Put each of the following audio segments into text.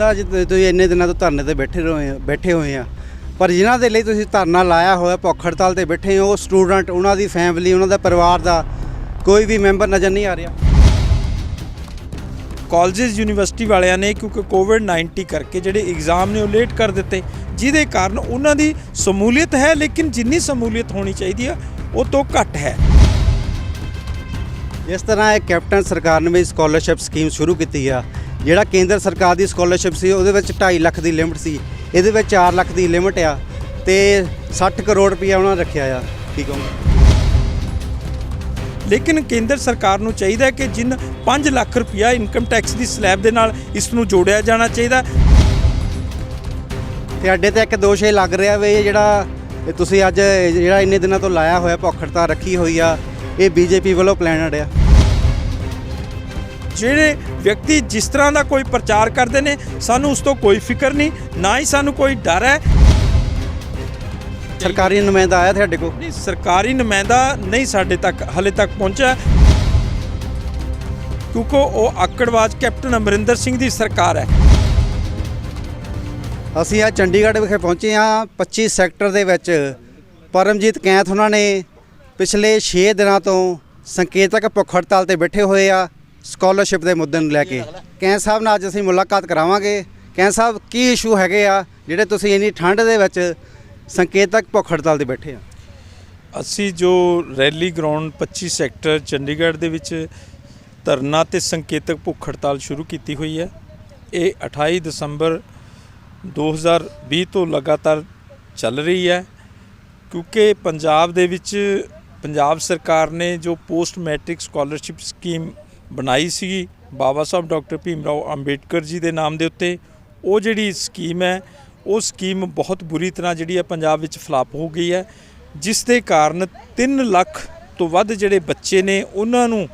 ਜਿੱਦਾਂ ਅੱਜ ਤੁਸੀਂ ਇੰਨੇ ਦਿਨਾਂ ਤੋਂ ਧਰਨੇ ਤੇ ਬੈਠੇ ਹੋਏ ਆ, ਪਰ ਜਿਨ੍ਹਾਂ ਦੇ ਲਈ ਤੁਸੀਂ ਧਰਨਾ ਲਾਇਆ ਹੋਇਆ, ਭੁੱਖ ਹੜਤਾਲ ਤੇ ਬੈਠੇ ਹੋ, ਉਹ ਸਟੂਡੈਂਟ, ਉਹਨਾਂ ਦੀ ਫੈਮਿਲੀ, ਉਹਨਾਂ ਦਾ ਪਰਿਵਾਰ ਦਾ ਕੋਈ ਵੀ ਮੈਂਬਰ ਨਜ਼ਰ ਨਹੀਂ ਆ ਰਿਹਾ। ਕਾਲਜਿਸ ਯੂਨੀਵਰਸਿਟੀ ਵਾਲਿਆਂ ਨੇ ਕਿਉਂਕਿ ਕੋਵਿਡ-19 ਕਰਕੇ ਜਿਹੜੇ ਐਗਜ਼ਾਮ ਨੇ ਉਹ ਲੇਟ ਕਰ ਦਿੱਤੇ, ਜਿਹਦੇ ਕਾਰਨ ਉਹਨਾਂ ਦੀ ਸ਼ਮੂਲੀਅਤ ਹੈ, ਲੇਕਿਨ ਜਿੰਨੀ ਸ਼ਮੂਲੀਅਤ ਹੋਣੀ ਚਾਹੀਦੀ ਆ ਉਹ ਤੋਂ ਘੱਟ ਹੈ। ਜਿਸ ਤਰ੍ਹਾਂ ਇਹ ਕੈਪਟਨ ਸਰਕਾਰ ਨੇ ਵੀ ਸਕਾਲਰਸ਼ਿਪ ਸਕੀਮ ਸ਼ੁਰੂ ਕੀਤੀ ਆ, ਜਿਹੜਾ ਕੇਂਦਰ ਸਰਕਾਰ ਦੀ ਸਕਾਲਰਸ਼ਿਪ ਸੀ ਉਹਦੇ ਵਿੱਚ 2.5 ਲੱਖ ਦੀ ਲਿਮਟ ਸੀ, ਇਹਦੇ ਵਿੱਚ 4 ਲੱਖ ਦੀ ਲਿਮਟ ਆ ਤੇ 60 ਕਰੋੜ ਰੁਪਈਆ ਉਹਨਾਂ ਨੇ ਰੱਖਿਆ ਆ। ਠੀਕ ਹੋ, ਲੇਕਿਨ ਕੇਂਦਰ ਸਰਕਾਰ ਨੂੰ ਚਾਹੀਦਾ ਹੈ ਕਿ ਜਿਨ 5 ਲੱਖ ਰੁਪਈਆ ਇਨਕਮ ਟੈਕਸ ਦੀ ਸਲੈਬ ਦੇ ਨਾਲ ਇਸ ਨੂੰ ਜੋੜਿਆ ਜਾਣਾ ਚਾਹੀਦਾ। ਤੁਹਾਡੇ ਤੇ ਇੱਕ ਦੋਸ਼ ਇਹ ਲੱਗ ਰਿਹਾ ਵੀ ਜਿਹੜਾ ਤੁਸੀਂ ਅੱਜ ਜਿਹੜਾ ਇੰਨੇ ਦਿਨਾਂ ਤੋਂ ਲਾਇਆ ਹੋਇਆ ਭੁੱਖ ਹੜਤਾਲ ਰੱਖੀ ਹੋਈ ਆ, ਇਹ ਬੀਜੇਪੀ ਵੱਲੋਂ ਪਲਾਨਡ ਆ। ਜਿਹੜੇ ਵਿਅਕਤੀ ਜਿਸ ਤਰ੍ਹਾਂ ਦਾ ਕੋਈ ਪ੍ਰਚਾਰ ਕਰਦੇ ਨੇ, ਸਾਨੂੰ ਉਸ ਤੋਂ ਕੋਈ ਫਿਕਰ ਨਹੀਂ, ਨਾ ਹੀ ਸਾਨੂੰ ਕੋਈ ਡਰ ਹੈ। ਸਰਕਾਰੀ ਨੁਮਾਇੰਦਾ ਆਇਆ ਤੁਹਾਡੇ ਕੋਲ? ਨਹੀਂ, ਸਰਕਾਰੀ ਨੁਮਾਇੰਦਾ ਨਹੀਂ ਸਾਡੇ ਤੱਕ ਹਾਲੇ ਤੱਕ ਪਹੁੰਚਿਆ, ਕਿਉਂਕਿ ਉਹ ਆਕੜਵਾਜ ਕੈਪਟਨ ਅਮਰਿੰਦਰ ਸਿੰਘ ਦੀ ਸਰਕਾਰ ਹੈ। ਅਸੀਂ ਅੱਜ ਚੰਡੀਗੜ੍ਹ ਵਿਖੇ ਪਹੁੰਚੇ ਹਾਂ। 25 ਸੈਕਟਰ ਦੇ ਵਿੱਚ ਪਰਮਜੀਤ ਕੈਂਥ ਉਹਨਾਂ ਨੇ ਪਿਛਲੇ 6 ਦਿਨਾਂ ਤੋਂ ਸੰਕੇਤਕ ਭੁੱਖ ਹੜਤਾਲ ਤੇ ਬੈਠੇ ਹੋਏ ਆ ਸਕਾਲਰਸ਼ਿਪ ਦੇ ਮੁੱਦੇ ਨੂੰ ਲੈ ਕੇ। ਕੈਂਥ ਸਾਹਿਬ ਨਾਲ ਅੱਜ ਅਸੀਂ ਮੁਲਾਕਾਤ ਕਰਾਵਾਂਗੇ। ਕੈਂਥ ਸਾਹਿਬ, ਕੀ ਇਸ਼ੂ ਹੈਗੇ ਆ ਜਿਹੜੇ ਤੁਸੀਂ ਇੰਨੀ ਠੰਡ ਦੇ ਵਿੱਚ ਸੰਕੇਤਕ ਭੁੱਖ ਹੜਤਾਲ ਤੇ ਬੈਠੇ ਆ? ਅਸੀਂ ਜੋ ਰੈਲੀ ਗਰਾਊਂਡ 25 ਸੈਕਟਰ ਚੰਡੀਗੜ੍ਹ ਦੇ ਵਿੱਚ ਧਰਨਾ ਤੇ ਸੰਕੇਤਕ ਭੁੱਖ ਹੜਤਾਲ ਸ਼ੁਰੂ ਕੀਤੀ ਹੋਈ ਹੈ। ਇਹ 28 ਦਸੰਬਰ 2020 ਤੋਂ ਲਗਾਤਾਰ ਚੱਲ ਰਹੀ ਹੈ, ਕਿਉਂਕਿ ਪੰਜਾਬ ਦੇ ਵਿੱਚ ਪੰਜਾਬ ਸਰਕਾਰ ਨੇ ਜੋ ਪੋਸਟ ਮੈਟ੍ਰਿਕ ਸਕਾਲਰਸ਼ਿਪ ਸਕੀਮ ਬਣਾਈ ਸੀ ਬਾਬਾ ਸਾਹਿਬ ਡਾਕਟਰ ਭੀਮ ਰਾਓ ਅੰਬੇਡਕਰ ਜੀ ਦੇ ਨਾਮ ਦੇ ਉੱਤੇ, ਉਹ ਜਿਹੜੀ ਸਕੀਮ ਹੈ ਉਹ ਸਕੀਮ ਬਹੁਤ ਬੁਰੀ ਤਰ੍ਹਾਂ ਜਿਹੜੀ ਹੈ ਪੰਜਾਬ ਵਿੱਚ ਫਲਾਪ ਹੋ ਗਈ ਹੈ, ਜਿਸ ਦੇ ਕਾਰਨ 3 ਲੱਖ ਤੋਂ ਵੱਧ ਜਿਹੜੇ ਬੱਚੇ ਨੇ ਉਹਨਾਂ ਨੂੰ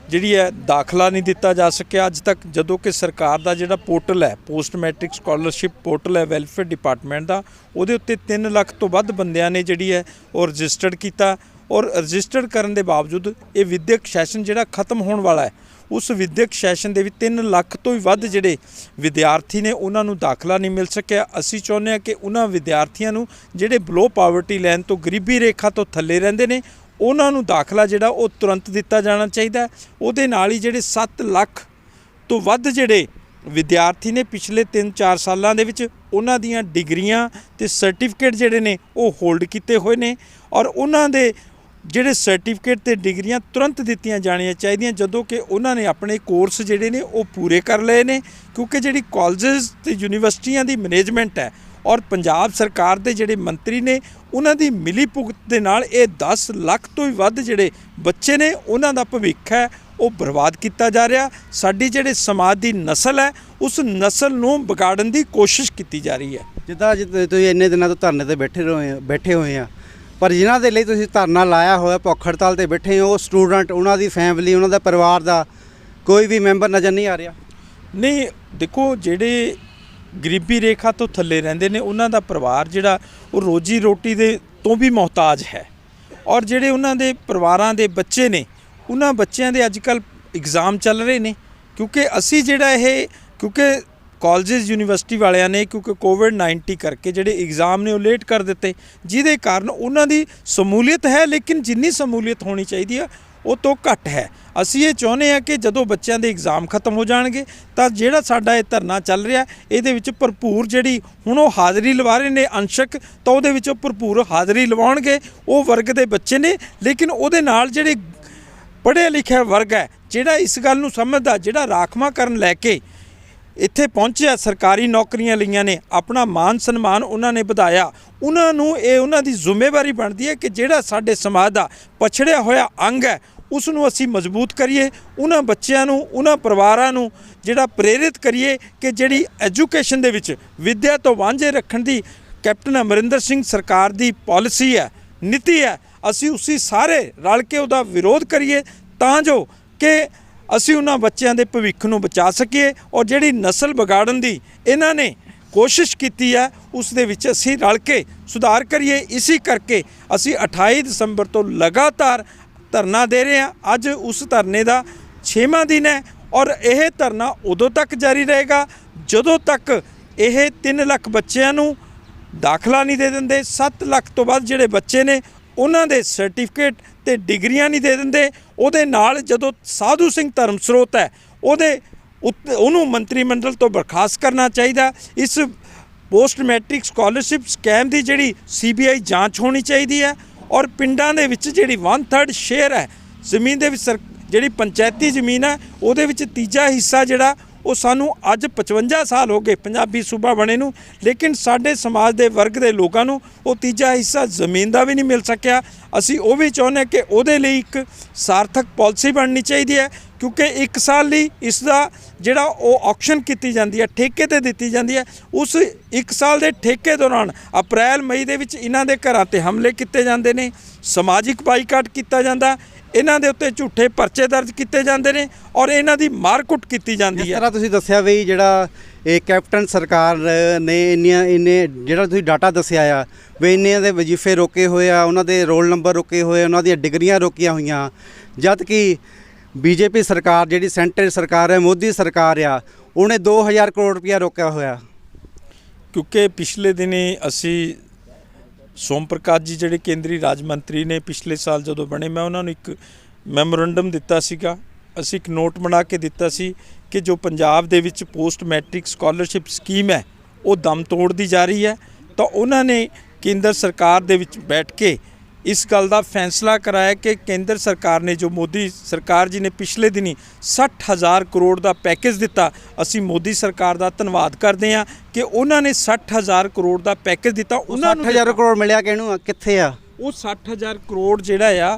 ਜਿਹੜੀ ਹੈ ਦਾਖਲਾ ਨਹੀਂ ਦਿੱਤਾ ਜਾ ਸਕਿਆ ਅੱਜ ਤੱਕ। ਜਦੋਂ ਕਿ ਸਰਕਾਰ ਦਾ ਜਿਹੜਾ ਪੋਰਟਲ ਹੈ, ਪੋਸਟ ਮੈਟ੍ਰਿਕ ਸਕਾਲਰਸ਼ਿਪ ਪੋਰਟਲ ਹੈ ਵੈਲਫੇਅਰ ਡਿਪਾਰਟਮੈਂਟ ਦਾ, ਉਹਦੇ ਉੱਤੇ 3 ਲੱਖ ਤੋਂ ਵੱਧ ਬੰਦਿਆਂ ਨੇ ਜਿਹੜੀ ਹੈ ਉਹ ਰਜਿਸਟਰਡ ਕੀਤਾ, ਔਰ ਰਜਿਸਟਰਡ ਕਰਨ ਦੇ ਬਾਵਜੂਦ ਇਹ ਵਿੱਦਿਅਕ ਸੈਸ਼ਨ ਜਿਹੜਾ ਖਤਮ ਹੋਣ ਵਾਲਾ ਹੈ, ਉਸ ਵਿੱਦਿਅਕ ਸੈਸ਼ਨ ਦੇ ਵਿੱਚ 3 ਲੱਖ ਤੋਂ ਵੀ ਵੱਧ ਜਿਹੜੇ ਵਿਦਿਆਰਥੀ ਨੇ ਉਹਨਾਂ ਨੂੰ ਦਾਖਲਾ ਨਹੀਂ ਮਿਲ ਸਕਿਆ। ਅਸੀਂ ਚਾਹੁੰਦੇ ਹਾਂ ਕਿ ਉਹਨਾਂ ਵਿਦਿਆਰਥੀਆਂ ਨੂੰ ਜਿਹੜੇ ਬਿਲੋ ਪਾਵਰਟੀ ਲਾਈਨ ਤੋਂ ਗਰੀਬੀ ਰੇਖਾ ਤੋਂ ਥੱਲੇ ਰਹਿੰਦੇ ਨੇ, ਉਹਨਾਂ ਨੂੰ ਦਾਖਲਾ ਜਿਹੜਾ ਉਹ ਤੁਰੰਤ ਦਿੱਤਾ ਜਾਣਾ ਚਾਹੀਦਾ। ਉਹਦੇ ਨਾਲ ਹੀ ਜਿਹੜੇ 7 ਲੱਖ ਤੋਂ ਵੱਧ ਜਿਹੜੇ ਵਿਦਿਆਰਥੀ ਨੇ ਪਿਛਲੇ 3-4 ਸਾਲਾਂ ਦੇ ਵਿੱਚ ਉਹਨਾਂ ਦੀਆਂ ਡਿਗਰੀਆਂ ਤੇ ਸਰਟੀਫਿਕੇਟ ਜਿਹੜੇ ਨੇ ਉਹ ਹੋਲਡ ਕੀਤੇ ਹੋਏ ਨੇ, ਔਰ ਉਹਨਾਂ ਦੇ ਜਿਹੜੇ ਸਰਟੀਫਿਕੇਟ ਤੇ ਡਿਗਰੀਆਂ ਤੁਰੰਤ ਦਿੱਤੀਆਂ ਜਾਣੀਆਂ ਚਾਹੀਦੀਆਂ ਜਦੋਂ ਕਿ ਉਹਨਾਂ ਨੇ ਆਪਣੇ ਕੋਰਸ ਜਿਹੜੇ ਨੇ ਉਹ ਪੂਰੇ ਕਰ ਲਏ ਨੇ। ਕਿਉਂਕਿ ਜਿਹੜੀ ਕਾਲਜਿਸ ਤੇ ਯੂਨੀਵਰਸਿਟੀਆਂ ਦੀ ਮੈਨੇਜਮੈਂਟ ਹੈ ਔਰ ਪੰਜਾਬ ਸਰਕਾਰ ਦੇ ਜਿਹੜੇ ਮੰਤਰੀ ਨੇ, ਉਹਨਾਂ ਦੀ ਮਿਲੀ ਭੁਗਤ ਦੇ ਨਾਲ ਇਹ 10 ਲੱਖ ਤੋਂ ਵੀ ਵੱਧ ਜਿਹੜੇ ਬੱਚੇ ਨੇ ਉਹਨਾਂ ਦਾ ਭਵਿੱਖ ਹੈ ਉਹ ਬਰਬਾਦ ਕੀਤਾ ਜਾ ਰਿਹਾ। ਸਾਡੀ ਜਿਹੜੇ ਸਮਾਜ ਦੀ ਨਸਲ ਹੈ ਉਸ ਨਸਲ ਨੂੰ ਵਿਗਾੜਨ ਦੀ ਕੋਸ਼ਿਸ਼ ਕੀਤੀ ਜਾ ਰਹੀ ਹੈ। ਜਿੱਦਾਂ ਅੱਜ ਤੁਸੀਂ ਇੰਨੇ ਦਿਨਾਂ ਤੋਂ ਧਰਨੇ ਤੇ ਬੈਠੇ ਹੋਏ ਆ, ਪਰ ਜਿਨ੍ਹਾਂ ਦੇ ਲਈ ਤੁਸੀਂ ਧਰਨਾ ਲਾਇਆ ਹੋਇਆ, ਭੁੱਖ ਹੜਤਾਲ ਤੇ ਬੈਠੇ ਹੋ, ਉਹ ਸਟੂਡੈਂਟ, ਉਹਨਾਂ ਦੀ ਫੈਮਿਲੀ, ਉਹਨਾਂ ਦਾ ਪਰਿਵਾਰ ਦਾ ਕੋਈ ਵੀ ਮੈਂਬਰ ਨਜ਼ਰ ਨਹੀਂ ਆ ਰਿਹਾ। ਨਹੀਂ, ਦੇਖੋ, ਜਿਹੜੇ ਗਰੀਬੀ ਰੇਖਾ ਤੋਂ ਥੱਲੇ ਰਹਿੰਦੇ ਨੇ ਉਹਨਾਂ ਦਾ ਪਰਿਵਾਰ ਜਿਹੜਾ ਉਹ ਰੋਜੀ ਰੋਟੀ ਦੇ ਤੋਂ ਵੀ ਮੁਹਤਾਜ ਹੈ, ਔਰ ਜਿਹੜੇ ਉਹਨਾਂ ਦੇ ਪਰਿਵਾਰਾਂ ਦੇ ਬੱਚੇ ਨੇ, ਉਹਨਾਂ ਬੱਚਿਆਂ ਦੇ ਅੱਜ ਕੱਲ੍ਹ ਐਗਜ਼ਾਮ ਚੱਲ ਰਹੇ ਨੇ। ਕਿਉਂਕਿ ਅਸੀਂ ਜਿਹੜਾ ਕਿਉਂਕਿ ਕਾਲਜਿਸ ਯੂਨੀਵਰਸਿਟੀ ਵਾਲਿਆਂ ਨੇ ਕਿਉਂਕਿ ਕੋਵਿਡ-19 ਕਰਕੇ ਜਿਹੜੇ ਐਗਜ਼ਾਮ ਨੇ ਉਹ ਲੇਟ ਕਰ ਦਿੱਤੇ, ਜਿਹਦੇ ਕਾਰਨ ਉਹਨਾਂ ਦੀ ਸ਼ਮੂਲੀਅਤ ਹੈ, ਲੇਕਿਨ ਜਿੰਨੀ ਸ਼ਮੂਲੀਅਤ ਹੋਣੀ ਚਾਹੀਦੀ ਆ ਉਹ ਤੋਂ ਘੱਟ ਹੈ। ਅਸੀਂ ਇਹ ਚਾਹੁੰਦੇ ਹਾਂ ਕਿ ਜਦੋਂ ਬੱਚਿਆਂ ਦੇ ਐਗਜ਼ਾਮ ਖਤਮ ਹੋ ਜਾਣਗੇ ਤਾਂ ਜਿਹੜਾ ਸਾਡਾ ਇਹ ਧਰਨਾ ਚੱਲ ਰਿਹਾ ਇਹਦੇ ਵਿੱਚ ਭਰਪੂਰ ਜਿਹੜੀ ਹੁਣ ਉਹ ਹਾਜ਼ਰੀ ਲਵਾ ਰਹੇ ਨੇ ਅੰਸ਼ਕ, ਤਾਂ ਉਹਦੇ ਵਿੱਚ ਭਰਪੂਰ ਹਾਜ਼ਰੀ ਲਵਾਉਣਗੇ ਉਹ ਵਰਗ ਦੇ ਬੱਚੇ ਨੇ। ਲੇਕਿਨ ਉਹਦੇ ਨਾਲ ਜਿਹੜੇ ਪੜ੍ਹਿਆ ਲਿਖਿਆ ਵਰਗ ਹੈ ਜਿਹੜਾ ਇਸ ਗੱਲ ਨੂੰ ਸਮਝਦਾ, ਜਿਹੜਾ ਰਾਖਵਾਂਕਰਨ ਲੈ ਕੇ ਇੱਥੇ ਪਹੁੰਚਿਆ, ਸਰਕਾਰੀ ਨੌਕਰੀਆਂ ਲਈਆਂ ਨੇ, ਆਪਣਾ ਮਾਨ ਸਨਮਾਨ ਉਹਨਾਂ ਨੇ ਵਧਾਇਆ, ਉਹਨਾਂ ਨੂੰ ਇਹ ਉਹਨਾਂ ਦੀ ਜ਼ਿੰਮੇਵਾਰੀ ਬਣਦੀ ਹੈ ਕਿ ਜਿਹੜਾ ਸਾਡੇ ਸਮਾਜ ਦਾ ਪਛੜਿਆ ਹੋਇਆ ਅੰਗ ਹੈ ਉਸ ਨੂੰ ਅਸੀਂ ਮਜ਼ਬੂਤ ਕਰੀਏ। ਉਹਨਾਂ ਬੱਚਿਆਂ ਨੂੰ, ਉਹਨਾਂ ਪਰਿਵਾਰਾਂ ਨੂੰ ਜਿਹੜਾ ਪ੍ਰੇਰਿਤ ਕਰੀਏ ਕਿ ਜਿਹੜੀ ਐਜੂਕੇਸ਼ਨ ਦੇ ਵਿੱਚ ਵਿੱਦਿਆ ਤੋਂ ਵਾਂਝੇ ਰੱਖਣ ਦੀ ਕੈਪਟਨ ਅਮਰਿੰਦਰ ਸਿੰਘ ਸਰਕਾਰ ਦੀ ਪਾਲਿਸੀ ਹੈ, ਨੀਤੀ ਹੈ, ਅਸੀਂ ਉਸੇ ਸਾਰੇ ਰਲ ਕੇ ਉਹਦਾ ਵਿਰੋਧ ਕਰੀਏ ਤਾਂ ਜੋ ਕਿ ਅਸੀਂ ਉਹਨਾਂ ਬੱਚਿਆਂ ਦੇ ਭਵਿੱਖ ਨੂੰ ਬਚਾ ਸਕੀਏ। ਔਰ ਜਿਹੜੀ ਨਸਲ ਵਿਗਾੜਨ ਦੀ ਇਹਨਾਂ ਨੇ ਕੋਸ਼ਿਸ਼ ਕੀਤੀ ਹੈ ਉਸ ਦੇ ਵਿੱਚ ਅਸੀਂ ਰਲ ਕੇ ਸੁਧਾਰ ਕਰੀਏ। ਇਸੇ ਕਰਕੇ ਅਸੀਂ 28 ਦਸੰਬਰ ਤੋਂ ਲਗਾਤਾਰ ਧਰਨਾ ਦੇ ਰਹੇ ਹਾਂ। ਅੱਜ ਉਸ ਧਰਨੇ ਦਾ 6ਵਾਂ ਦਿਨ ਹੈ ਔਰ ਇਹ ਧਰਨਾ ਉਦੋਂ ਤੱਕ ਜਾਰੀ ਰਹੇਗਾ ਜਦੋਂ ਤੱਕ ਇਹ 3 ਲੱਖ ਬੱਚਿਆਂ ਨੂੰ ਦਾਖਲਾ ਨਹੀਂ ਦੇ ਦਿੰਦੇ। 7 ਲੱਖ ਤੋਂ ਵੱਧ ਜਿਹੜੇ ਬੱਚੇ ਨੇ ਉਹਨਾਂ ਦੇ ਸਰਟੀਫਿਕੇਟ ਤੇ ਡਿਗਰੀਆਂ ਨਹੀਂ ਦੇ ਦਿੰਦੇ। ਉਹਦੇ ਨਾਲ ਜਦੋਂ ਸਾਧੂ ਸਿੰਘ ਧਰਮ ਸਰੋਤ ਹੈ ਉਹਨੂੰ ਮੰਤਰੀ ਮੰਡਲ ਤੋਂ ਬਰਖਾਸਤ ਕਰਨਾ ਚਾਹੀਦਾ। ਇਸ ਪੋਸਟ ਮੈਟ੍ਰਿਕ ਸਕਾਲਰਸ਼ਿਪ ਸਕੈਮ ਦੀ ਜਿਹੜੀ CBI ਜਾਂਚ ਹੋਣੀ ਚਾਹੀਦੀ ਹੈ ਔਰ ਪਿੰਡਾਂ ਦੇ ਵਿੱਚ ਜਿਹੜੀ 1/3 ਸ਼ੇਅਰ ਹੈ ਜ਼ਮੀਨ ਦੇ ਵਿੱਚ ਜਿਹੜੀ ਪੰਚਾਇਤੀ ਜ਼ਮੀਨ ਹੈ ਉਹਦੇ ਵਿੱਚ ਤੀਜਾ ਹਿੱਸਾ ਜਿਹੜਾ ਉਹ ਸਾਨੂੰ ਅੱਜ 55 ਸਾਲ ਹੋ ਗਏ ਪੰਜਾਬੀ ਸੂਬਾ ਬਣੇ ਨੂੰ, ਲੇਕਿਨ ਸਾਡੇ ਸਮਾਜ ਦੇ ਵਰਗ ਦੇ ਲੋਕਾਂ ਨੂੰ ਉਹ ਤੀਜਾ ਹਿੱਸਾ ਜ਼ਮੀਨ ਦਾ ਵੀ ਨਹੀਂ ਮਿਲ ਸਕਿਆ। ਅਸੀਂ ਉਹ ਵੀ ਚਾਹੁੰਦੇ ਕਿ ਉਹਦੇ ਲਈ ਇੱਕ ਸਾਰਥਕ ਪਾਲਿਸੀ ਬਣਨੀ ਚਾਹੀਦੀ ਹੈ ਕਿਉਂਕਿ 1 ਸਾਲ ਲਈ ਇਸ ਦਾ ਜਿਹੜਾ ਉਹ ਆਕਸ਼ਨ ਕੀਤੀ ਜਾਂਦੀ ਹੈ, ਠੇਕੇ ਤੇ ਦਿੱਤੀ ਜਾਂਦੀ ਹੈ। ਉਸ 1 ਸਾਲ ਦੇ ਠੇਕੇ ਦੌਰਾਨ ਅਪ੍ਰੈਲ ਮਈ ਦੇ ਵਿੱਚ ਇਹਨਾਂ ਦੇ ਘਰਾਂ ਤੇ ਹਮਲੇ ਕੀਤੇ ਜਾਂਦੇ ਨੇ, ਸਮਾਜਿਕ ਬਾਈਕਾਟ ਕੀਤਾ ਜਾਂਦਾ, ਇਹਨਾਂ ਦੇ ਉੱਤੇ ਝੂਠੇ ਪਰਚੇ ਦਰਜ ਕੀਤੇ ਜਾਂਦੇ ਨੇ ਔਰ ਇਹਨਾਂ ਦੀ ਮਾਰਕੁੱਟ ਕੀਤੀ ਜਾਂਦੀ ਹੈ। ਜਿਸ ਤਰ੍ਹਾਂ ਤੁਸੀਂ ਦੱਸਿਆ ਵੀ ਜਿਹੜਾ ਇਹ ਕੈਪਟਨ ਸਰਕਾਰ ਨੇ ਇੰਨੇ ਜਿਹੜਾ ਤੁਸੀਂ ਡਾਟਾ ਦੱਸਿਆ ਆ ਵੀ ਇੰਨਿਆਂ ਦੇ ਵਜ਼ੀਫੇ ਰੋਕੇ ਹੋਏ ਆ, ਉਹਨਾਂ ਦੇ ਰੋਲ ਨੰਬਰ ਰੋਕੇ ਹੋਏ, ਉਹਨਾਂ ਦੀਆਂ ਡਿਗਰੀਆਂ ਰੋਕੀਆਂ ਹੋਈਆਂ, ਜਦ ਕਿ BJP ਸਰਕਾਰ ਜਿਹੜੀ ਸੈਂਟਰ ਸਰਕਾਰ ਹੈ, ਮੋਦੀ ਸਰਕਾਰ ਆ, ਉਹਨੇ 2000 ਕਰੋੜ ਰੁਪਇਆ ਰੋਕਿਆ ਹੋਇਆ। ਕਿਉਂਕਿ ਪਿਛਲੇ ਦਿਨੀ ਅਸੀਂ ਸੋਮ ਪ੍ਰਕਾਸ਼ ਜੀ ਜਿਹੜੇ ਕੇਂਦਰੀ ਰਾਜ ਮੰਤਰੀ ਨੇ ਪਿਛਲੇ ਸਾਲ ਜਦੋਂ ਬਣੇ, ਮੈਂ ਉਹਨਾਂ ਨੂੰ ਇੱਕ ਮੈਮੋਰੰਡਮ ਦਿੱਤਾ ਸੀਗਾ, ਅਸੀਂ ਇੱਕ ਨੋਟ ਬਣਾ ਕੇ ਦਿੱਤਾ ਸੀ ਕਿ ਜੋ ਪੰਜਾਬ ਦੇ ਵਿੱਚ ਪੋਸਟ ਮੈਟ੍ਰਿਕ ਸਕਾਲਰਸ਼ਿਪ ਸਕੀਮ ਹੈ ਉਹ ਦਮ ਤੋੜਦੀ ਜਾ ਰਹੀ ਹੈ। ਤਾਂ ਉਹਨਾਂ ਨੇ ਕੇਂਦਰ ਸਰਕਾਰ ਦੇ ਵਿੱਚ ਬੈਠ ਕੇ ਇਸ ਗੱਲ ਦਾ ਫੈਸਲਾ ਕਰਾਇਆ ਕਿ ਕੇਂਦਰ ਸਰਕਾਰ ਨੇ ਜੋ ਮੋਦੀ ਸਰਕਾਰ ਜੀ ਨੇ ਪਿਛਲੇ ਦਿਨੀ 60,000 ਕਰੋੜ ਦਾ ਪੈਕੇਜ ਦਿੱਤਾ, ਅਸੀਂ ਮੋਦੀ ਸਰਕਾਰ ਦਾ ਧੰਨਵਾਦ ਕਰਦੇ ਹਾਂ ਕਿ ਉਹਨਾਂ ਨੇ 60,000 ਕਰੋੜ ਦਾ ਪੈਕੇਜ ਦਿੱਤਾ। ਉਹਨਾਂ ਨੂੰ 60,000 ਕਰੋੜ ਮਿਲਿਆ ਕਿਹਨੂੰ, ਕਿੱਥੇ ਆ ਉਹ 60,000 ਕਰੋੜ ਜਿਹੜਾ ਆ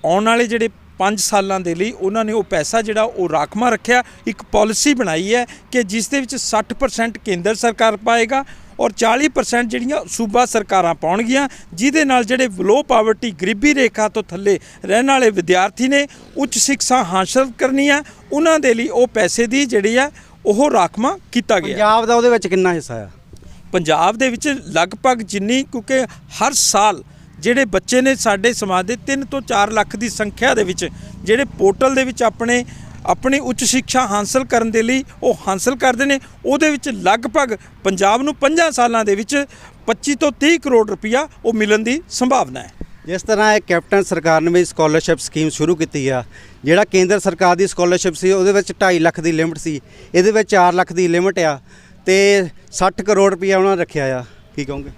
ਆਉਣ ਵਾਲੇ ਜਿਹੜੇ 5 ਸਾਲਾਂ ਦੇ ਲਈ ਉਹਨਾਂ ਨੇ ਉਹ ਪੈਸਾ ਜਿਹੜਾ ਉਹ ਰਾਖਵਾਂ ਰੱਖਿਆ। ਇੱਕ ਪਾਲਿਸੀ ਬਣਾਈ ਹੈ ਕਿ ਜਿਸ ਦੇ ਵਿੱਚ 60% ਕੇਂਦਰ ਸਰਕਾਰ ਪਾਏਗਾ ਔਰ 40% ਜਿਹੜੀਆਂ ਸੂਬਾ ਸਰਕਾਰਾਂ ਪਾਉਣਗੀਆਂ, ਜਿਹਦੇ ਨਾਲ ਜਿਹੜੇ ਬਿਲੋ ਪਾਵਰਟੀ ਗਰੀਬੀ ਰੇਖਾ ਤੋਂ ਥੱਲੇ ਰਹਿਣ ਵਾਲੇ ਵਿਦਿਆਰਥੀ ਨੇ ਉੱਚ ਸਿੱਖਿਆ ਹਾਸਲ ਕਰਨੀ ਹੈ, ਉਹਨਾਂ ਦੇ ਲਈ ਉਹ ਪੈਸੇ ਦੀ ਜਿਹੜੀ ਹੈ ਉਹ ਰਾਖਵਾਂ ਕੀਤਾ ਗਿਆ। ਪੰਜਾਬ ਦਾ ਉਹਦੇ ਵਿੱਚ ਕਿੰਨਾ ਹਿੱਸਾ ਆ? ਪੰਜਾਬ ਦੇ ਵਿੱਚ ਲਗਭਗ ਜਿੰਨੀ, ਕਿਉਂਕਿ ਹਰ ਸਾਲ ਜਿਹੜੇ ਬੱਚੇ ਨੇ ਸਾਡੇ ਸਮਾਜ ਦੇ 3 ਤੋਂ 4 ਲੱਖ ਦੀ ਸੰਖਿਆ ਦੇ ਵਿੱਚ ਜਿਹੜੇ ਪੋਰਟਲ ਦੇ ਵਿੱਚ ਆਪਣੀ ਉੱਚ ਸਿੱਖਿਆ ਹਾਸਲ ਕਰਨ ਦੇ ਲਈ ਉਹ ਹਾਸਲ ਕਰਦੇ ਨੇ, ਉਹਦੇ ਵਿੱਚ ਲਗਭਗ ਪੰਜਾਬ ਨੂੰ 5 ਸਾਲਾਂ ਦੇ ਵਿੱਚ 25 ਤੋਂ 30 ਕਰੋੜ ਰੁਪਇਆ ਉਹ ਮਿਲਣ ਦੀ ਸੰਭਾਵਨਾ ਹੈ। ਜਿਸ ਤਰ੍ਹਾਂ ਇਹ ਕੈਪਟਨ ਸਰਕਾਰ ਨੇ ਵੀ ਸਕਾਲਰਸ਼ਿਪ ਸਕੀਮ ਸ਼ੁਰੂ ਕੀਤੀ ਆ, ਜਿਹੜਾ ਕੇਂਦਰ ਸਰਕਾਰ ਦੀ ਸਕਾਲਰਸ਼ਿਪ ਸੀ ਉਹਦੇ ਵਿੱਚ 2.5 ਲੱਖ ਦੀ ਲਿਮਟ ਸੀ, ਇਹਦੇ ਵਿੱਚ 4 ਲੱਖ ਦੀ ਲਿਮਟ ਆ ਤੇ 60 ਕਰੋੜ ਰੁਪਇਆ ਉਹਨਾਂ ਨੇ ਰੱਖਿਆ ਆ, ਕੀ ਕਹੋਗੇ?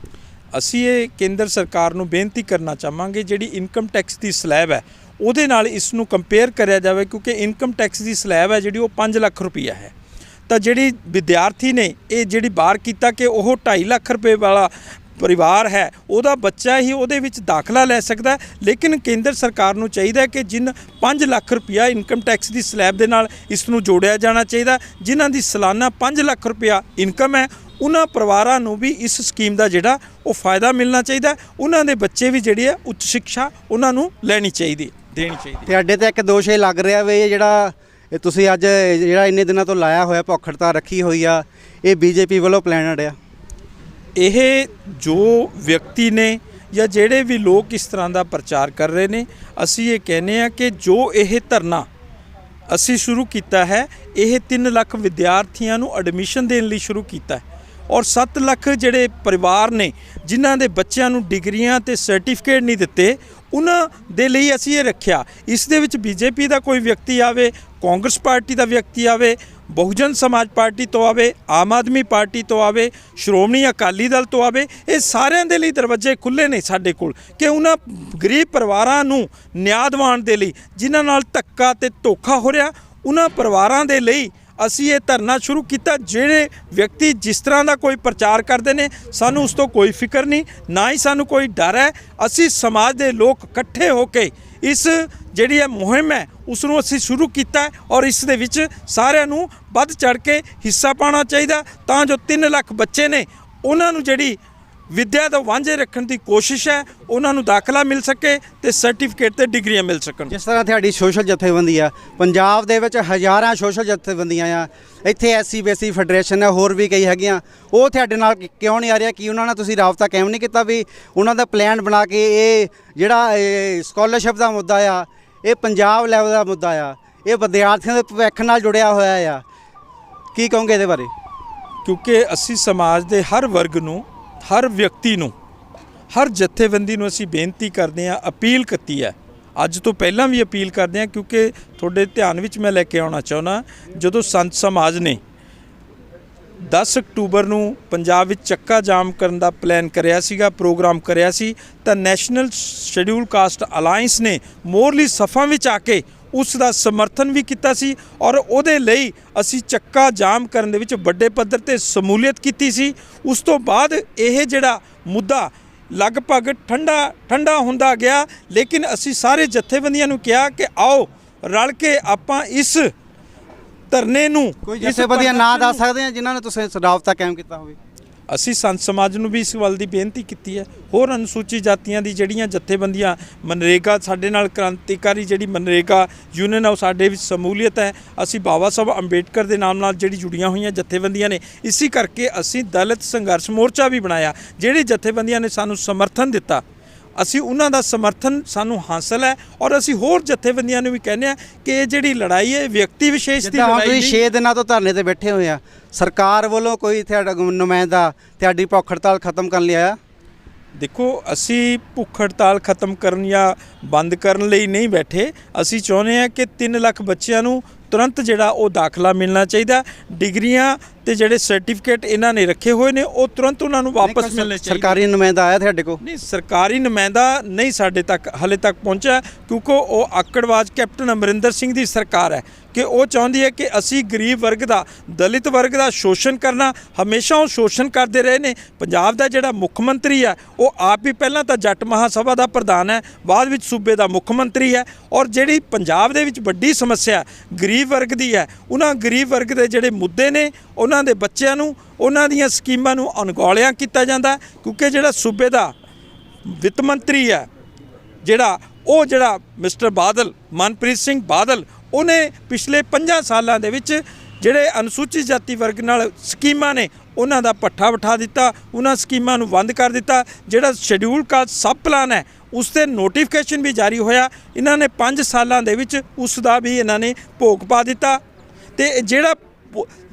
ਅਸੀਂ ਇਹ ਕੇਂਦਰ ਸਰਕਾਰ ਨੂੰ ਬੇਨਤੀ ਕਰਨਾ ਚਾਹਾਂਗੇ ਜਿਹੜੀ ਇਨਕਮ ਟੈਕਸ ਦੀ ਸਲੈਬ ਹੈ ਉਹਦੇ ਨਾਲ ਇਸ ਨੂੰ ਕੰਪੇਅਰ ਕਰਿਆ ਜਾਵੇ, ਕਿਉਂਕਿ ਇਨਕਮ ਟੈਕਸ ਦੀ ਸਲੈਬ ਹੈ ਜਿਹੜੀ ਉਹ 5 ਲੱਖ ਰੁਪਈਆ ਹੈ। ਤਾਂ ਜਿਹੜੀ ਵਿਦਿਆਰਥੀ ਨੇ ਇਹ ਜਿਹੜੀ ਬਾਹਰ ਕੀਤਾ ਕਿ ਉਹ 2.5 ਲੱਖ ਰੁਪਏ ਵਾਲਾ ਪਰਿਵਾਰ ਹੈ ਉਹਦਾ ਬੱਚਾ ਹੀ ਉਹਦੇ ਵਿੱਚ ਦਾਖਲਾ ਲੈ ਸਕਦਾ, ਲੇਕਿਨ ਕੇਂਦਰ ਸਰਕਾਰ ਨੂੰ ਚਾਹੀਦਾ ਕਿ 5 ਲੱਖ ਰੁਪਇਆ ਇਨਕਮ ਟੈਕਸ ਦੀ ਸਲੈਬ ਦੇ ਨਾਲ ਇਸ ਨੂੰ ਜੋੜਿਆ ਜਾਣਾ ਚਾਹੀਦਾ। ਜਿਨ੍ਹਾਂ ਦੀ ਸਾਲਾਨਾ 5 ਲੱਖ ਰੁਪਇਆ ਇਨਕਮ ਹੈ ਉਹਨਾਂ ਪਰਿਵਾਰਾਂ ਨੂੰ ਵੀ ਇਸ ਸਕੀਮ ਦਾ ਜਿਹੜਾ ਉਹ ਫਾਇਦਾ ਮਿਲਣਾ ਚਾਹੀਦਾ। ਉਹਨਾਂ ਦੇ ਬੱਚੇ ਵੀ ਜਿਹੜੀ ਹੈ ਉੱਚ ਸਿੱਖਿਆ ਉਹਨਾਂ ਨੂੰ ਦੇਣੀ ਚਾਹੀਦੀ। ਤੁਹਾਡੇ ਤੇ ਇੱਕ ਦੋਸ਼ ਇਹ ਲੱਗ ਰਿਹਾ ਵੀ ਜਿਹੜਾ ਤੁਸੀਂ ਅੱਜ ਜਿਹੜਾ ਇੰਨੇ ਦਿਨਾਂ ਤੋਂ ਲਾਇਆ ਹੋਇਆ ਭੁੱਖ ਹੜਤਾਲ ਰੱਖੀ ਹੋਈ ਆ, ਇਹ BJP ਵੱਲੋਂ ਪਲੈਨਡ ਆ। ਇਹ ਜੋ ਵਿਅਕਤੀ ਨੇ ਜਾਂ ਜਿਹੜੇ ਵੀ ਲੋਕ ਇਸ ਤਰ੍ਹਾਂ ਦਾ ਪ੍ਰਚਾਰ ਕਰ ਰਹੇ ਨੇ, ਅਸੀਂ ਇਹ ਕਹਿੰਦੇ ਆ ਕਿ ਜੋ ਇਹ ਧਰਨਾ ਅਸੀਂ ਸ਼ੁਰੂ ਕੀਤਾ ਹੈ ਇਹ 3 ਲੱਖ ਵਿਦਿਆਰਥੀਆਂ ਨੂੰ ਐਡਮਿਸ਼ਨ ਦੇਣ ਲਈ ਸ਼ੁਰੂ ਕੀਤਾ ਹੈ ਔਰ 7 ਲੱਖ ਜਿਹੜੇ ਪਰਿਵਾਰ ਨੇ ਜਿਨ੍ਹਾਂ ਦੇ ਬੱਚਿਆਂ ਨੂੰ ਡਿਗਰੀਆਂ ਤੇ ਸਰਟੀਫਿਕੇਟ ਨਹੀਂ ਦਿੱਤੇ, ਉਹਨਾਂ ਦੇ ਲਈ ਅਸੀਂ ਇਹ ਰੱਖਿਆ। ਇਸ ਦੇ ਵਿੱਚ BJP ਦਾ ਕੋਈ ਵਿਅਕਤੀ ਆਵੇ, ਕਾਂਗਰਸ ਪਾਰਟੀ ਦਾ ਵਿਅਕਤੀ ਆਵੇ, ਬਹੁਜਨ ਸਮਾਜ ਪਾਰਟੀ ਤੋਂ ਆਵੇ, ਆਮ ਆਦਮੀ ਪਾਰਟੀ ਤੋਂ ਆਵੇ, ਸ਼੍ਰੋਮਣੀ ਅਕਾਲੀ ਦਲ ਤੋਂ ਆਵੇ, ਇਹ ਸਾਰਿਆਂ ਦੇ ਲਈ ਦਰਵਾਜ਼ੇ ਖੁੱਲ੍ਹੇ ਨੇ ਸਾਡੇ ਕੋਲ ਕਿ ਉਹਨਾਂ ਗਰੀਬ ਪਰਿਵਾਰਾਂ ਨੂੰ ਨਿਆਂ ਦਿਵਾਉਣ ਦੇ ਲਈ ਜਿਨ੍ਹਾਂ ਨਾਲ ਧੱਕਾ ਤੇ ਧੋਖਾ ਹੋ ਰਿਹਾ, ਉਹਨਾਂ ਪਰਿਵਾਰਾਂ ਦੇ ਲਈ ਅਸੀਂ ਇਹ ਧਰਨਾ ਸ਼ੁਰੂ ਕੀਤਾ। ਜਿਹੜੇ ਵਿਅਕਤੀ ਜਿਸ ਤਰ੍ਹਾਂ ਦਾ ਕੋਈ ਪ੍ਰਚਾਰ ਕਰਦੇ ਨੇ ਸਾਨੂੰ ਉਸ ਤੋਂ ਕੋਈ ਫਿਕਰ ਨਹੀਂ, ਨਾ ਹੀ ਸਾਨੂੰ ਕੋਈ ਡਰ ਹੈ। ਅਸੀਂ ਸਮਾਜ ਦੇ ਲੋਕ ਇਕੱਠੇ ਹੋ ਕੇ ਇਸ ਜਿਹੜੀ ਇਹ ਮੁਹਿੰਮ ਹੈ ਉਸ ਨੂੰ ਅਸੀਂ ਸ਼ੁਰੂ ਕੀਤਾ ਔਰ ਇਸ ਦੇ ਵਿੱਚ ਸਾਰਿਆਂ ਨੂੰ ਵੱਧ ਚੜ੍ਹ ਕੇ ਹਿੱਸਾ ਪਾਉਣਾ ਚਾਹੀਦਾ ਤਾਂ ਜੋ 3 ਲੱਖ ਬੱਚੇ ਨੇ ਉਹਨਾਂ ਨੂੰ ਜਿਹੜੀ ਵਿੱਦਿਆ ਤੋਂ ਵਾਂਝੇ ਰੱਖਣ ਦੀ ਕੋਸ਼ਿਸ਼ ਹੈ ਉਹਨਾਂ ਨੂੰ ਦਾਖਲਾ ਮਿਲ ਸਕੇ ਤੇ ਸਰਟੀਫਿਕੇਟ ਤੇ ਡਿਗਰੀਆਂ ਮਿਲ ਸਕਣ। ਜਿਸ ਤਰ੍ਹਾਂ ਤੁਹਾਡੀ ਸੋਸ਼ਲ ਜਥੇਬੰਦੀ ਆ, ਪੰਜਾਬ ਦੇ ਵਿੱਚ ਹਜ਼ਾਰਾਂ ਸੋਸ਼ਲ ਜਥੇਬੰਦੀਆਂ ਆ, ਇੱਥੇ SC BC ਫੈਡਰੇਸ਼ਨ ਹੈ, ਹੋਰ ਵੀ ਕਈ ਹੈਗੀਆਂ, ਉਹ ਤੁਹਾਡੇ ਨਾਲ ਕਿਉਂ ਨਹੀਂ ਆ ਰਿਹਾ? ਕੀ ਉਹਨਾਂ ਨਾਲ ਤੁਸੀਂ ਰਾਬਤਾ ਕਾਇਮ ਨਹੀਂ ਕੀਤਾ ਵੀ ਉਹਨਾਂ ਦਾ ਪਲਾਨ ਬਣਾ ਕੇ ਇਹ ਜਿਹੜਾ ਸਕਾਲਰਸ਼ਿਪ ਦਾ ਮੁੱਦਾ ਆ, ਇਹ ਪੰਜਾਬ ਲੈਵਲ ਦਾ ਮੁੱਦਾ ਆ, ਇਹ ਵਿਦਿਆਰਥੀਆਂ ਦੇ ਭਵਿੱਖ ਨਾਲ ਜੁੜਿਆ ਹੋਇਆ ਆ, ਕੀ ਕਹੋਗੇ ਇਹਦੇ ਬਾਰੇ? ਕਿਉਂਕਿ ਅਸੀਂ ਸਮਾਜ ਦੇ ਹਰ ਵਰਗ ਨੂੰ, ਹਰ ਵਿਅਕਤੀ ਨੂੰ, ਹਰ ਜਥੇਬੰਦੀ ਨੂੰ ਅਸੀਂ ਬੇਨਤੀ ਕਰਦੇ ਹਾਂ, ਅਪੀਲ ਕੀਤੀ ਹੈ, ਅੱਜ ਤੋਂ ਪਹਿਲਾਂ ਵੀ ਅਪੀਲ ਕਰਦੇ ਹਾਂ, ਕਿਉਂਕਿ ਤੁਹਾਡੇ ਧਿਆਨ ਵਿੱਚ ਮੈਂ ਲੈ ਕੇ ਆਉਣਾ ਚਾਹੁੰਦਾ, ਜਦੋਂ ਸੰਤ ਸਮਾਜ ਨੇ 10 ਅਕਤੂਬਰ ਨੂੰ ਪੰਜਾਬ ਵਿੱਚ ਚੱਕਾ ਜਾਮ ਕਰਨ ਦਾ ਪਲਾਨ ਕਰਿਆ ਸੀਗਾ, ਪ੍ਰੋਗਰਾਮ ਕਰਿਆ ਸੀ, ਤਾਂ ਨੈਸ਼ਨਲ ਸ਼ੈਡਿਊਲ ਕਾਸਟ ਅਲਾਈਅੰਸ ਨੇ ਮੋਰਲੀ ਸਫਾ ਵਿੱਚ ਆ ਕੇ ਉਸ ਦਾ ਸਮਰਥਨ ਵੀ ਕੀਤਾ ਸੀ ਔਰ ਉਹਦੇ ਲਈ ਅਸੀਂ ਚੱਕਾ ਜਾਮ ਕਰਨ ਦੇ ਵਿੱਚ ਵੱਡੇ ਪੱਧਰ ਤੇ ਸ਼ਮੂਲੀਅਤ ਕੀਤੀ ਸੀ। ਉਸ ਤੋਂ ਬਾਅਦ ਇਹ ਜਿਹੜਾ ਮੁੱਦਾ ਲਗਭਗ ਠੰਡਾ ਹੁੰਦਾ ਗਿਆ, ਲੇਕਿਨ ਅਸੀਂ ਸਾਰੇ ਜਥੇਬੰਦੀਆਂ ਨੂੰ ਕਿਹਾ ਕਿ ਆਓ ਰਲ ਕੇ ਆਪਾਂ ਇਸ ਧਰਨੇ ਨੂੰ, ਕੋਈ ਜਥੇਬੰਦੀਆਂ ਨਾਂ ਦੱਸ ਸਕਦੇ ਆ ਜਿਨ੍ਹਾਂ ਨੇ ਤੁਸੀਂ ਰਾਬਤਾ ਕਾਇਮ ਕੀਤਾ ਹੋਵੇ? ਅਸੀਂ ਸੰਤ ਸਮਾਜ ਨੂੰ ਵੀ ਇਸ ਵੱਲ ਦੀ ਬੇਨਤੀ ਕੀਤੀ ਹੈ। ਹੋਰ ਅਨੁਸੂਚਿਤ ਜਾਤੀਆਂ ਦੀ ਜਿਹੜੀਆਂ ਜਥੇਬੰਦੀਆਂ, ਮਨਰੇਗਾ ਸਾਡੇ ਨਾਲ ਕ੍ਰਾਂਤੀਕਾਰੀ ਜਿਹੜੀ ਮਨਰੇਗਾ ਯੂਨੀਅਨ ਆ, ਉਹ ਸਾਡੇ ਵਿੱਚ ਸ਼ਮੂਲੀਅਤ ਹੈ। ਅਸੀਂ ਬਾਬਾ ਸਾਹਿਬ ਅੰਬੇਡਕਰ ਦੇ ਨਾਮ ਨਾਲ ਜਿਹੜੀ ਜੁੜੀਆਂ ਹੋਈਆਂ ਜਥੇਬੰਦੀਆਂ ਨੇ, ਇਸੇ ਕਰਕੇ ਅਸੀਂ ਦਲਿਤ ਸੰਘਰਸ਼ ਮੋਰਚਾ ਵੀ ਬਣਾਇਆ। ਜਿਹੜੀ ਜਥੇਬੰਦੀਆਂ ਨੇ ਸਾਨੂੰ ਸਮਰਥਨ ਦਿੱਤਾ, ਅਸੀਂ ਉਹਨਾਂ ਦਾ ਸਮਰਥਨ ਸਾਨੂੰ ਹਾਸਲ ਹੈ ਔਰ ਅਸੀਂ ਹੋਰ ਜਥੇਬੰਦੀਆਂ ਨੂੰ ਵੀ ਕਹਿੰਦੇ ਹਾਂ ਕਿ ਇਹ ਜਿਹੜੀ ਲੜਾਈ ਹੈ ਵਿਅਕਤੀ ਵਿਸ਼ੇਸ਼ ਦੀ ਲੜਾਈ ਨਹੀਂ। 6 ਦਿਨਾਂ ਤੋਂ ਧਰਨੇ ਤੇ ਬੈਠੇ ਹੋਏ ਆ, ਸਰਕਾਰ ਵੱਲੋਂ ਕੋਈ ਤੁਹਾਡਾ ਨੁਮਾਇੰਦਾ ਤੁਹਾਡੀ ਭੁੱਖ ਹੜਤਾਲ ਖਤਮ ਕਰਨ ਲਈ ਆਇਆ? ਦੇਖੋ, ਅਸੀਂ ਭੁੱਖ ਹੜਤਾਲ ਖਤਮ ਕਰਨ ਜਾਂ ਬੰਦ ਕਰਨ ਲਈ ਨਹੀਂ ਬੈਠੇ। ਅਸੀਂ ਚਾਹੁੰਦੇ ਹਾਂ ਕਿ 3 ਲੱਖ ਬੱਚਿਆਂ ਨੂੰ ਤੁਰੰਤ ਜਿਹੜਾ ਉਹ ਦਾਖਲਾ ਮਿਲਣਾ ਚਾਹੀਦਾ। ਡਿਗਰੀਆਂ ਤੇ ਜਿਹੜੇ ਸਰਟੀਫਿਕੇਟ ਇਹਨਾਂ ਨੇ ਰੱਖੇ ਹੋਏ ਨੇ ਉਹ ਤੁਰੰਤ ਉਹਨਾਂ ਨੂੰ ਵਾਪਸ ਮਿਲਣੇ ਚਾਹੀਦੇ। ਸਰਕਾਰੀ ਨੁਮਾਇੰਦਾ ਆਇਆ ਤੁਹਾਡੇ ਕੋਲ? ਨਹੀਂ, ਸਰਕਾਰੀ ਨੁਮਾਇੰਦਾ ਨਹੀਂ ਸਾਡੇ ਤੱਕ ਹਾਲੇ ਤੱਕ ਪਹੁੰਚਿਆ, ਕਿਉਂਕਿ ਉਹ ਆਕੜਵਾਜ ਕੈਪਟਨ ਅਮਰਿੰਦਰ ਸਿੰਘ ਦੀ ਸਰਕਾਰ ਹੈ ਕਿ ਉਹ ਚਾਹੁੰਦੀ ਹੈ ਕਿ ਅਸੀਂ ਗਰੀਬ ਵਰਗ ਦਾ, ਦਲਿਤ ਵਰਗ ਦਾ ਸ਼ੋਸ਼ਣ ਕਰਨਾ। ਹਮੇਸ਼ਾ ਉਹ ਸ਼ੋਸ਼ਣ ਕਰਦੇ ਰਹੇ ਨੇ। ਪੰਜਾਬ ਦਾ ਜਿਹੜਾ ਮੁੱਖ ਮੰਤਰੀ ਹੈ ਉਹ ਆਪ ਹੀ ਪਹਿਲਾਂ ਤਾਂ ਜੱਟ ਮਹਾਸਭਾ ਦਾ ਪ੍ਰਧਾਨ ਹੈ, ਬਾਅਦ ਵਿੱਚ ਸੂਬੇ ਦਾ ਮੁੱਖ ਮੰਤਰੀ ਹੈ। ਔਰ ਜਿਹੜੀ ਪੰਜਾਬ ਦੇ ਵਿੱਚ ਵੱਡੀ ਸਮੱਸਿਆ ਗਰੀਬ ਵਰਗ ਦੀ ਹੈ, ਉਹਨਾਂ ਗਰੀਬ ਵਰਗ ਦੇ ਜਿਹੜੇ ਮੁੱਦੇ ਨੇ, ਉਹਨਾਂ ਦੇ ਬੱਚਿਆਂ ਨੂੰ, ਉਹਨਾਂ ਦੀਆਂ ਸਕੀਮਾਂ ਨੂੰ ਅਣਗੌਲਿਆ ਕੀਤਾ ਜਾਂਦਾ। ਕਿਉਂਕਿ ਜਿਹੜਾ ਸੂਬੇ ਦਾ ਵਿੱਤ ਮੰਤਰੀ ਹੈ ਜਿਹੜਾ ਮਿਸਟਰ ਬਾਦਲ, ਮਨਪ੍ਰੀਤ ਸਿੰਘ ਬਾਦਲ, ਉਹਨੇ ਪਿਛਲੇ 5 ਸਾਲਾਂ ਦੇ ਵਿੱਚ ਜਿਹੜੇ ਅਨੁਸੂਚਿਤ ਜਾਤੀ ਵਰਗ ਨਾਲ ਸਕੀਮਾਂ ਨੇ ਉਹਨਾਂ ਦਾ ਪੱਠਾ ਬਿਠਾ ਦਿੱਤਾ, ਉਹਨਾਂ ਸਕੀਮਾਂ ਨੂੰ ਬੰਦ ਕਰ ਦਿੱਤਾ। ਜਿਹੜਾ ਸ਼ੈਡਿਊਲ ਕਾਸਟ ਸਬ ਪਲਾਨ ਹੈ ਉਸ 'ਤੇ ਨੋਟੀਫਿਕੇਸ਼ਨ ਵੀ ਜਾਰੀ ਹੋਇਆ, ਇਹਨਾਂ ਨੇ 5 ਸਾਲਾਂ ਦੇ ਵਿੱਚ ਉਸ ਦਾ ਵੀ ਇਹਨਾਂ ਨੇ ਭੋਗ ਪਾ ਦਿੱਤਾ। ਤੇ ਜਿਹੜਾ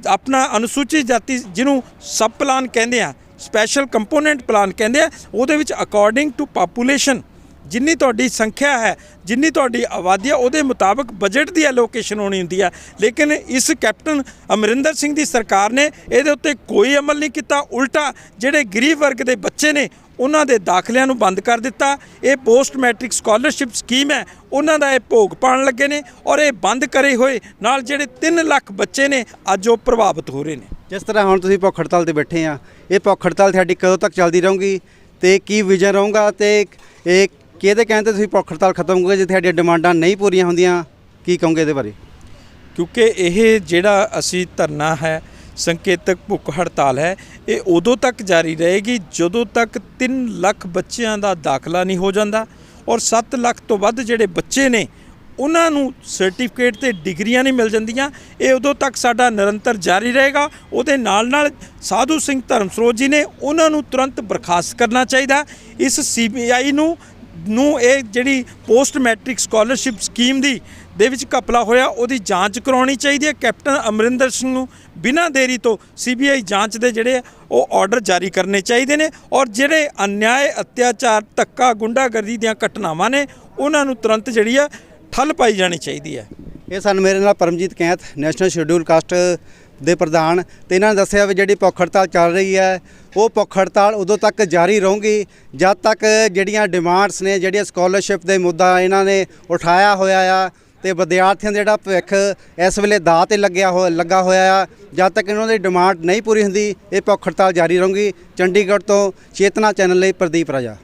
ਆਪਣਾ ਅਨੁਸੂਚਿਤ ਜਾਤੀ ਜਿਹਨੂੰ ਸਬ ਪਲਾਨ ਕਹਿੰਦੇ ਆ, ਸਪੈਸ਼ਲ ਕੰਪੋਨੈਂਟ ਪਲਾਨ ਕਹਿੰਦੇ ਆ, ਉਹਦੇ ਵਿੱਚ ਅਕੋਰਡਿੰਗ ਟੂ ਪਾਪੂਲੇਸ਼ਨ, ਜਿੰਨੀ ਤੁਹਾਡੀ ਸੰਖਿਆ ਹੈ, ਜਿੰਨੀ ਤੁਹਾਡੀ ਆਬਾਦੀ ਹੈ, ਉਹਦੇ ਮੁਤਾਬਕ ਬਜਟ ਦੀ ਐਲੋਕੇਸ਼ਨ ਹੋਣੀ ਹੁੰਦੀ ਹੈ। ਲੇਕਿਨ ਇਸ ਕੈਪਟਨ ਅਮਰਿੰਦਰ ਸਿੰਘ ਦੀ ਸਰਕਾਰ ਨੇ ਇਹਦੇ ਉੱਤੇ ਕੋਈ ਅਮਲ ਨਹੀਂ ਕੀਤਾ। ਉਲਟਾ ਜਿਹੜੇ ਗਰੀਬ ਵਰਗ ਦੇ ਬੱਚੇ ਨੇ ਉਹਨਾਂ ਦੇ ਦਾਖਲਿਆਂ ਨੂੰ ਬੰਦ ਕਰ ਦਿੱਤਾ। ਇਹ ਪੋਸਟ ਮੈਟ੍ਰਿਕ ਸਕਾਲਰਸ਼ਿਪ ਸਕੀਮ ਹੈ, ਉਹਨਾਂ ਦਾ ਇਹ ਭੋਗ ਪਾਉਣ ਲੱਗੇ ਨੇ ਔਰ ਇਹ ਬੰਦ ਕਰੇ ਹੋਏ ਨਾਲ ਜਿਹੜੇ 3 ਲੱਖ ਬੱਚੇ ਨੇ ਅੱਜ ਉਹ ਪ੍ਰਭਾਵਿਤ ਹੋ ਰਹੇ ਨੇ। ਜਿਸ ਤਰ੍ਹਾਂ ਹੁਣ ਤੁਸੀਂ ਭੁੱਖ ਹੜਤਾਲ ਤੇ ਬੈਠੇ ਆ, ਇਹ ਭੁੱਖ ਹੜਤਾਲ ਤੁਹਾਡੀ ਕਦੋਂ ਤੱਕ ਚੱਲਦੀ ਰਹੂਗੀ ਤੇ ਕੀ ਵਿਜ਼ਨ ਰਹੂਗਾ ਤੇ ਇਹ ਕਿਹਦੇ ਕਹਿੰਦੇ ਤੁਸੀਂ ਭੁੱਖ ਹੜਤਾਲ ਖਤਮ ਹੋਊਗਾ ਜੇ ਤੁਹਾਡੀਆਂ ਡਿਮਾਂਡਾਂ ਨਹੀਂ ਪੂਰੀਆਂ ਹੁੰਦੀਆਂ? ਕੀ ਕਹੋਗੇ ਇਹਦੇ ਬਾਰੇ? ਕਿਉਂਕਿ ਇਹ ਜਿਹੜਾ ਅਸੀਂ ਧਰਨਾ ਹੈ, ਸੰਕੇਤਕ ਭੁੱਖ ਹੜਤਾਲ ਹੈ, ਇਹ ਉਦੋਂ ਤੱਕ ਜਾਰੀ ਰਹੇਗੀ ਜਦੋਂ ਤੱਕ 3 ਲੱਖ ਬੱਚਿਆਂ ਦਾ ਦਾਖਲਾ ਨਹੀਂ ਹੋ ਜਾਂਦਾ ਔਰ 7 ਲੱਖ ਤੋਂ ਵੱਧ ਜਿਹੜੇ ਬੱਚੇ ਨੇ ਉਹਨਾਂ ਨੂੰ ਸਰਟੀਫਿਕੇਟ ਤੇ ਡਿਗਰੀਆਂ ਨਹੀਂ ਮਿਲ ਜਾਂਦੀਆਂ। ਇਹ ਉਦੋਂ ਤੱਕ ਸਾਡਾ ਨਿਰੰਤਰ ਜਾਰੀ ਰਹੇਗਾ। ਉਹਦੇ ਨਾਲ ਸਾਧੂ ਸਿੰਘ ਧਰਮਸਰੋਤ ਜੀ ਨੇ ਉਹਨਾਂ ਨੂੰ ਤੁਰੰਤ ਬਰਖਾਸਤ ਕਰਨਾ ਚਾਹੀਦਾ। ਇਸ CBI ਨੂੰ ਇਹ ਜਿਹੜੀ ਪੋਸਟ ਮੈਟ੍ਰਿਕ ਸਕਾਲਰਸ਼ਿਪ ਸਕੀਮ ਦੇ ਵਿੱਚ ਘਪਲਾ ਹੋਇਆ, ਉਹਦੀ ਜਾਂਚ ਕਰਾਉਣੀ ਚਾਹੀਦੀ ਹੈ। ਕੈਪਟਨ ਅਮਰਿੰਦਰ ਸਿੰਘ ਨੂੰ ਬਿਨਾਂ ਦੇਰੀ ਤੋਂ CBI ਜਾਂਚ ਦੇ ਜਿਹੜੇ ਉਹ ਆਰਡਰ ਜਾਰੀ ਕਰਨੇ ਚਾਹੀਦੇ ਨੇ ਔਰ ਜਿਹੜੇ ਅਨਿਆਏ, ਅਤਿਆਚਾਰ, ਧੱਕਾ, ਗੁੰਡਾਗਰਦੀ ਦੀਆਂ ਘਟਨਾਵਾਂ ਨੇ ਉਹਨਾਂ ਨੂੰ ਤੁਰੰਤ ਜਿਹੜੀ ਆ ਠੱਲ ਪਾਈ ਜਾਣੀ ਚਾਹੀਦੀ ਹੈ। ਇਹ ਸਨ ਮੇਰੇ ਨਾਲ Paramjit Kainth, national schedule caste ਦੇ ਪ੍ਰਧਾਨ, ਤੇ ਇਹਨਾਂ ਨੇ ਦੱਸਿਆ ਵੀ ਜਿਹੜੀ ਭੁੱਖ ਹੜਤਾਲ ਚੱਲ ਰਹੀ ਹੈ ਉਹ ਭੁੱਖ ਹੜਤਾਲ ਉਦੋਂ ਤੱਕ ਜਾਰੀ ਰਹੂਗੀ ਜਦ ਤੱਕ ਜਿਹੜੀਆਂ ਡਿਮਾਂਡਸ ਨੇ, ਜਿਹੜੀਆਂ ਸਕਾਲਰਸ਼ਿਪ ਦੇ ਮੁੱਦਾ ਇਹਨਾਂ ਨੇ ਉਠਾਇਆ ਹੋਇਆ ਆ ਤੇ ਵਿਦਿਆਰਥੀਆਂ ਦਾ ਜਿਹੜਾ ਭਵਿੱਖ ਇਸ ਵੇਲੇ ਦਾਅ 'ਤੇ ਲੱਗਾ ਹੋਇਆ ਆ, ਜਦ ਤੱਕ ਇਹਨਾਂ ਦੀ ਡਿਮਾਂਡ ਨਹੀਂ ਪੂਰੀ ਹੁੰਦੀ ਇਹ ਭੁੱਖ ਹੜਤਾਲ ਜਾਰੀ ਰਹੂਗੀ। ਚੰਡੀਗੜ੍ਹ ਤੋਂ ਚੇਤਨਾ ਚੈਨਲ ਲਈ ਪ੍ਰਦੀਪ ਰਾਜਾ।